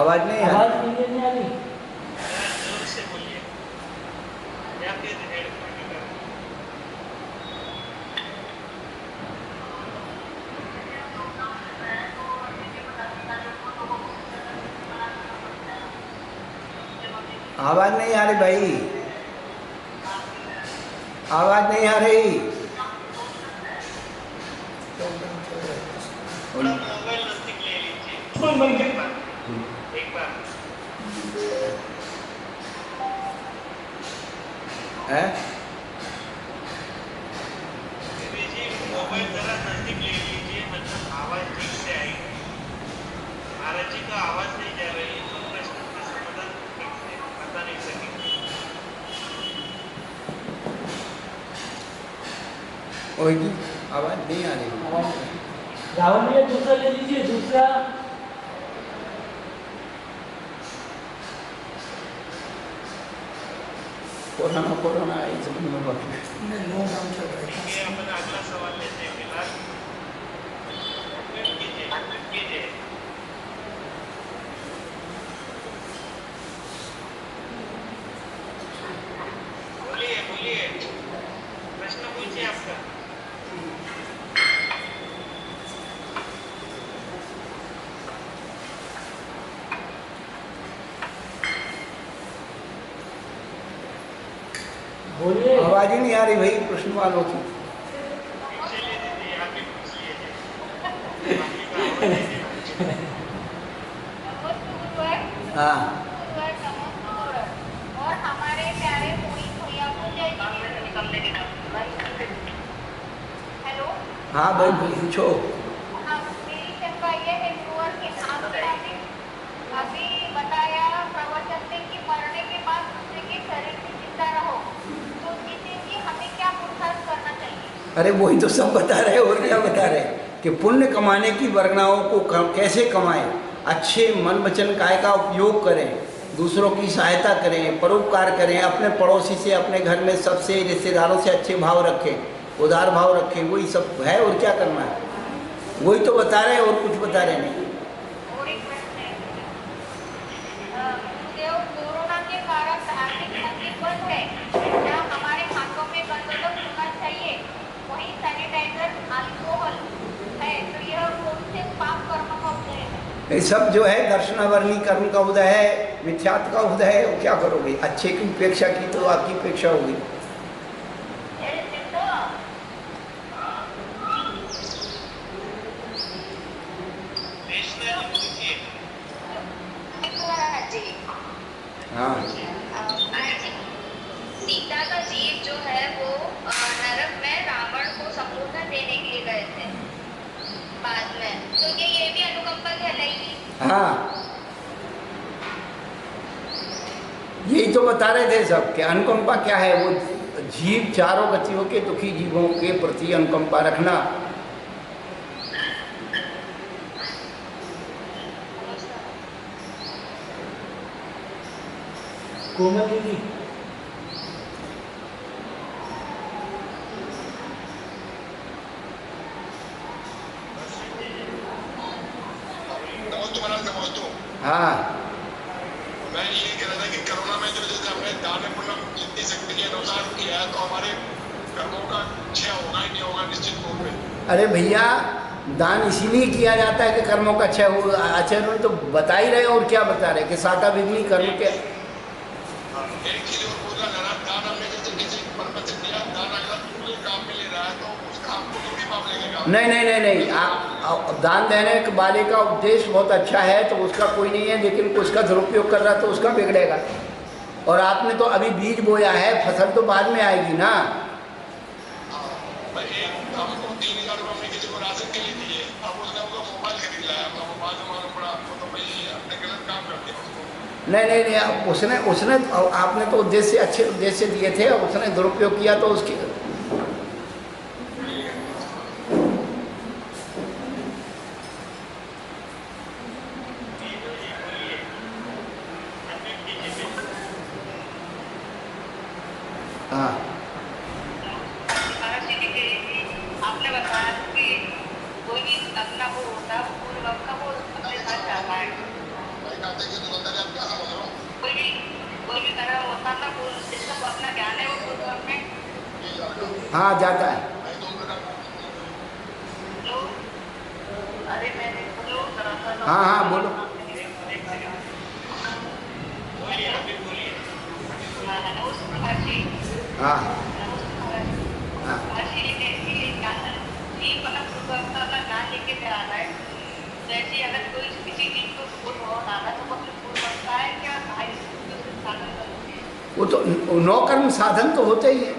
आवाज नहीं आ आवाज रही। क्लियर नहीं आ रही। जोर से बोलिए या फिर हेडफोन लगा। आवाज नहीं आ रही भाई, आवाज नहीं आ रही। थोड़ा मोबाइल नजदीक ले लीजिए। फोन बंद कर। एक बार है दीदी जी मोबाइल जरा नजदीक ले लीजिए, मतलब आवाज ठीक से आएगी। महाराज जी का आवाज नहीं जा रही तो प्रश्न का समाधान ठीक से बता नहीं सकेंगे। होगी, आवाज नहीं आ रही। आवाज राहुल भैया दूसरा ले लीजिए, दूसरा। कोरोना कोरोना है इस समय में बाकी। ये अपन अगला सवाल लेते हैं फिलहाल। अनम्यूट कीजिए, अनम्यूट कीजिए। बोलिए बोलिए, प्रश्न पूछिए आपका। बोलिए। आवाज ही नहीं आ रही भाई प्रश्न वालों की। चलिए दीदी आप ही पूछ लीजिए। बाकी का आवाज नहीं देना। हाँ और हमारे प्यारे मोहित भैया को जय हेलो। हाँ भाई पूछो। हाँ, मेरी शंका ये है व्यूअर कि आपने अभी बताया प्रवचन में कि मरने के बाद दूसरे के शरीर में जिंदा रहो, तो इसके लिए हमें क्या पुरुषार्थ करना चाहिए? अरे वही तो सब बता रहे और क्या बता रहे कि पुण्य कमाने की वर्गनाओं को कैसे कमाएं, अच्छे मन वचन काय का उपयोग करें, दूसरों की सहायता करें, परोपकार करें, अपने पड़ोसी से, अपने घर में सबसे, रिश्तेदारों से अच्छे भाव रखें, उदार भाव रखें, वही सब है और क्या करना है, वही तो बता रहे और कुछ बता रहे नहीं। और एक प्रश्न है, गुरुदेव, कोरोना के कारण धार्मिक मंदिर बंद है, क्या हमारे हाथों में गंदोदक होना चाहिए? वहीं सैनिटाइजर, अल्कोहल है, तो यह कौन से पाप कर्म का उदय है? ये सब जो है दर्शनावर्णी कर्म का उदय है, मिथ्यात्व का उदय है, वो क्या करोगे, अच्छे की उपेक्षा की तो आपकी उपेक्षा होगी। कृष्णा जी पूछिए। हाँ सीता का जीव जो है वो नरक में रावण को संबोधन देने के लिए गए थे बाद में, तो ये भी अनुकंपा कहलाएगी? हाँ यही तो बता रहे थे सब कि अनुकंपा क्या है, वो जीव चारों गतियों के दुखी जीवों के प्रति अनुकंपा रखना। कोमल दीदी। हाँ मैं ये कह रहा था कि कोरोना में जो जैसे हमने दान पुण्य जितनी शक्ति के अनुसार किया है, तो हमारे कर्मों का क्षय होगा ही नहीं होगा निश्चित रूप में। अरे भैया दान इसीलिए किया जाता है कि कर्मों का क्षय हो। आचार्य तो बता ही रहे और क्या बता रहे कि साका विघ्नि कर्म के। एक चीज और बोला दान हमने जैसे किसी परम से दिया, दान अगर पूरे काम में ले रहा है तो उसका आपको थोड़ी पाप लगेगा। नहीं नहीं नहीं नहीं दान देने वाले का उद्देश्य बहुत अच्छा है तो उसका कोई नहीं है, लेकिन उसका दुरुपयोग कर रहा तो उसका बिगड़ेगा। और आपने तो अभी बीज बोया है, फसल तो बाद में आएगी ना। हमको 3,000 रुपये हमने किसी को राशन के लिए दिए, अब उसने उसका मोबाइल खरीद लाया, अपना मोबाइल से मालूम पड़ा आपको, तो भाई हमने गलत काम कर दिया उसको। नहीं नहीं नहीं उसने उसने आपने तो उद्देश्य अच्छे उद्देश्य दिए थे, उसने दुरुपयोग किया तो उसकी। हाँ आपने बताया कि कोई भी अपना वो होता है, वो पूर्व का वो अपने साथ जाता है। अपना जिसका अपना ज्ञान है वो पूर्व में हाँ जाता है। लो, अरे मैंने बोलो करा था ना। हाँ हाँ बोलो। बोलिए अभी बोलिए। हाँ हाँ लेके जा रहा है जैसे अगर कोई किसी चीज को फूल बहुत आ रहा है तो वो फूल बनता है क्या साधन करते हैं। वो तो नौकर्म साधन तो होते ही है,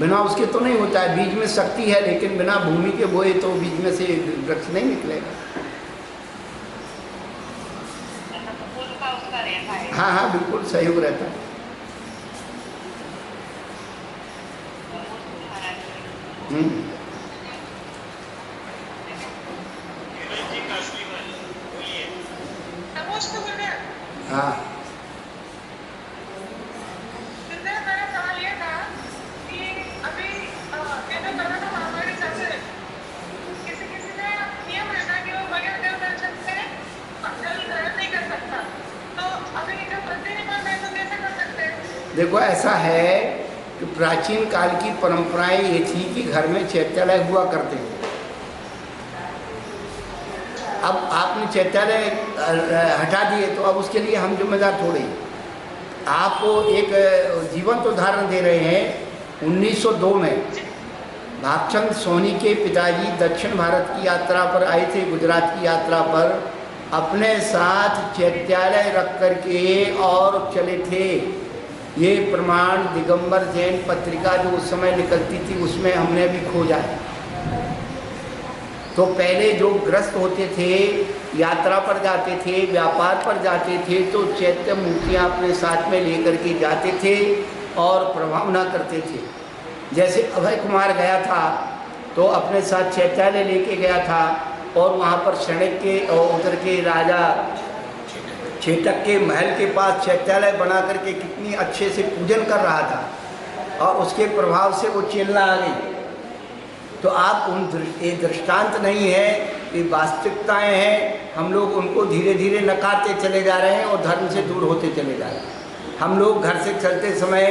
बिना उसके तो नहीं होता है। बीज में शक्ति है लेकिन बिना भूमि के बोए तो बीज में से वृक्ष नहीं निकलेगा। फूल का उसका रहता है। हाँ हाँ बिल्कुल सहयोग रहता है। हम्म। नीरज जी काशीवन बोलिए। हाँ मेरा सवाल ये था कि अभी किसी का नियम रहता है कि वो बगैर देव दर्शन से जल ग्रहण नहीं कर सकता, तो अभी जो प्रतिनियम है तो कैसे कर सकते हैं? देखो ऐसा है कि प्राचीन काल की परंपराएं ये थी कि घर में चैत्यालय हुआ करते थे। अब आपने चैत्यालय हटा दिए तो अब उसके लिए हम जिम्मेदार थोड़े। आपको एक जीवंत उदाहरण दे रहे हैं। 1902 में भागचंद सोनी के पिताजी दक्षिण भारत की यात्रा पर आए थे, गुजरात की यात्रा पर, अपने साथ चैत्यालय रख करके और चले थे। ये प्रमाण दिगंबर जैन पत्रिका जो उस समय निकलती थी उसमें हमने भी खोजा है। तो पहले जो ग्रस्त होते थे, यात्रा पर जाते थे, व्यापार पर जाते थे, तो चैत्य मूर्तियाँ अपने साथ में लेकर के जाते थे और प्रभावना करते थे। जैसे अभय कुमार गया था तो अपने साथ चैत्यालय लेके गया था और वहाँ पर शणक के और उधर के राजा चेटक के महल के पास चैत्यालय बना करके कितनी अच्छे से पूजन कर रहा था और उसके प्रभाव से वो चेतना आ गई। तो आप ये दृष्टांत नहीं है, ये वास्तविकताएं हैं। हम लोग उनको धीरे धीरे नकारते चले जा रहे हैं और धर्म से दूर होते चले जा रहे हैं। हम लोग घर से चलते समय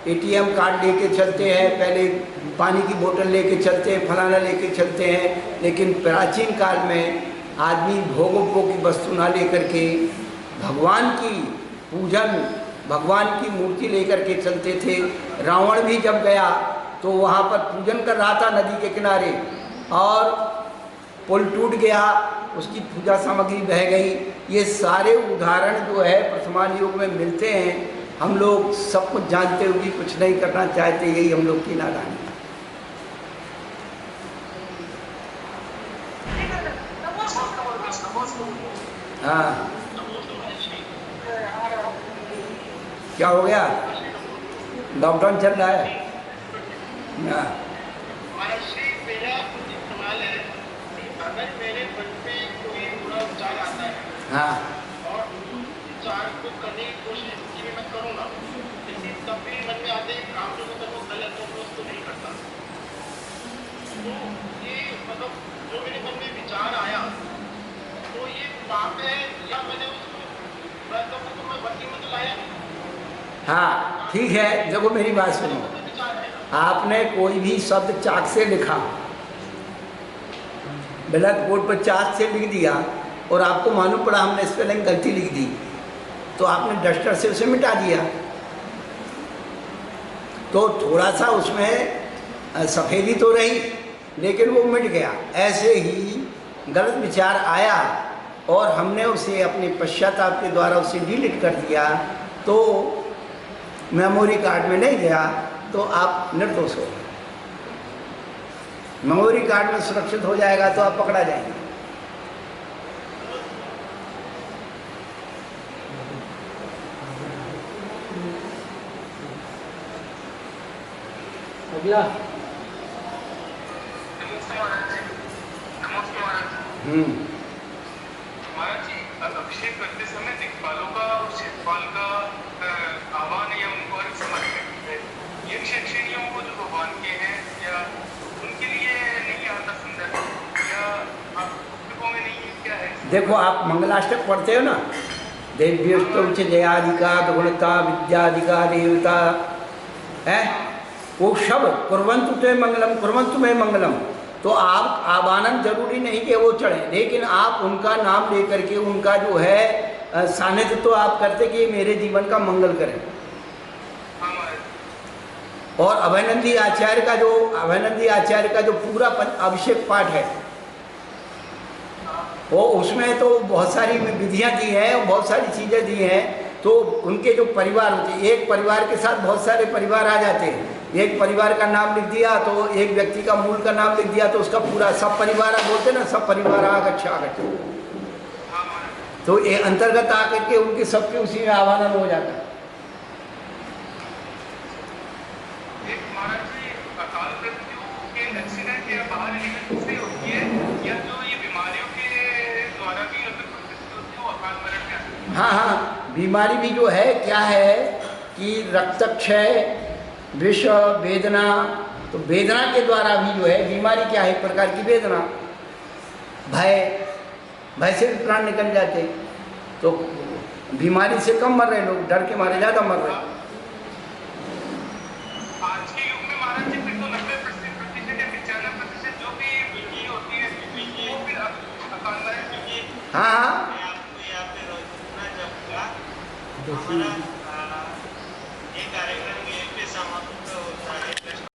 ATM कार्ड लेके चलते हैं, पहले पानी की बोतल लेके चलते हैं, फलाना लेके चलते हैं, लेकिन प्राचीन काल में आदमी भोगोपभोग की वस्तु ना लेकर के भगवान की पूजन, भगवान की मूर्ति लेकर के चलते थे। रावण भी जब गया तो वहाँ पर पूजन कर रहा था नदी के किनारे और पुल टूट गया, उसकी पूजा सामग्री बह गई। ये सारे उदाहरण जो है वर्तमान युग में मिलते हैं। हम लोग सब कुछ जानते हुए भी कुछ नहीं करना चाहते, यही हम लोग की नादानी है। हाँ क्या हो गया? लॉकडाउन चल रहा है ना? महाराष्ट्री मेरा सवाल है कि अगर मेरे मन में कोई बुरा विचार आता है हाँ और विचार को करने की कोशिश की मैं करूँगा, लेकिन तब भी मन में आते हैं काम जो मतलब वो गलत हो, मैं उसको नहीं करता। तो ये मतलब जो मेरे मन में विचार आया तो ये पाप है या मैंने उसको तो मैं भक्ति में तो लाया नहीं। हाँ ठीक है, देखो मेरी बात सुनो। आपने कोई भी शब्द चाक से लिखा, ब्लैक बोर्ड पर चाक से लिख दिया और आपको मालूम पड़ा हमने स्पेलिंग गलती लिख दी, तो आपने डस्टर से उसे मिटा दिया। तो थोड़ा सा उसमें सफ़ेदी तो रही लेकिन वो मिट गया। ऐसे ही गलत विचार आया और हमने उसे अपने पश्चाताप के द्वारा उसे डिलीट कर दिया तो मेमोरी कार्ड में नहीं गया, तो आप निर्दोष हो। मेमोरी कार्ड में सुरक्षित हो जाएगा तो आप पकड़ा जाएंगे। अगला महाराज जी, अभिषेक करते समय दिक्पालों का और क्षेत्रपाल का आह्वान या उनको अर्घ समर्पित है। ये शिक्षणियों को जो भगवान के हैं या उनके लिए नहीं आता संदर्भ या आप पुस्तकों में नहीं है, क्या है? देखो आप मंगलाष्टक पढ़ते हो ना, देव्यस्तुच जयाधिका गुणता विद्याधिका देवता है वो सब कुर्वन्तु ते मंगलम कुर्वन्तु में मंगलम। तो आप आवानंद जरूरी नहीं कि वो चढ़े, लेकिन आप उनका नाम लेकर के उनका जो है सानिध्य तो आप करते कि मेरे जीवन का मंगल करें। और अभयनंदी आचार्य का जो पूरा अभिषेक पाठ है वो उसमें तो बहुत सारी विधियां दी हैं और बहुत सारी चीज़ें दी हैं। तो उनके जो परिवार होते हैं, एक परिवार के साथ बहुत सारे परिवार आ जाते हैं। एक परिवार का नाम लिख दिया तो एक व्यक्ति का मूल का नाम लिख दिया तो उसका पूरा सब परिवार बोलते ना, सब परिवार आगच्छ। तो ये अंतर्गत आकर के उनके सबके उसी में आवाहन हो जाता है। हाँ, बीमारी भी जो है क्या है कि रक्तक्षय, विष, वेदना, तो वेदना के द्वारा भी जो है बीमारी क्या है, एक प्रकार की वेदना, भय से भी प्राण निकल जाते। तो बीमारी से कम मर रहे लोग, डर के मारे ज़्यादा मर रहे। आज के युग में महाराज जी फिर तो 90% या 95% जो भी बीमारी होती है वो फिर हाँ,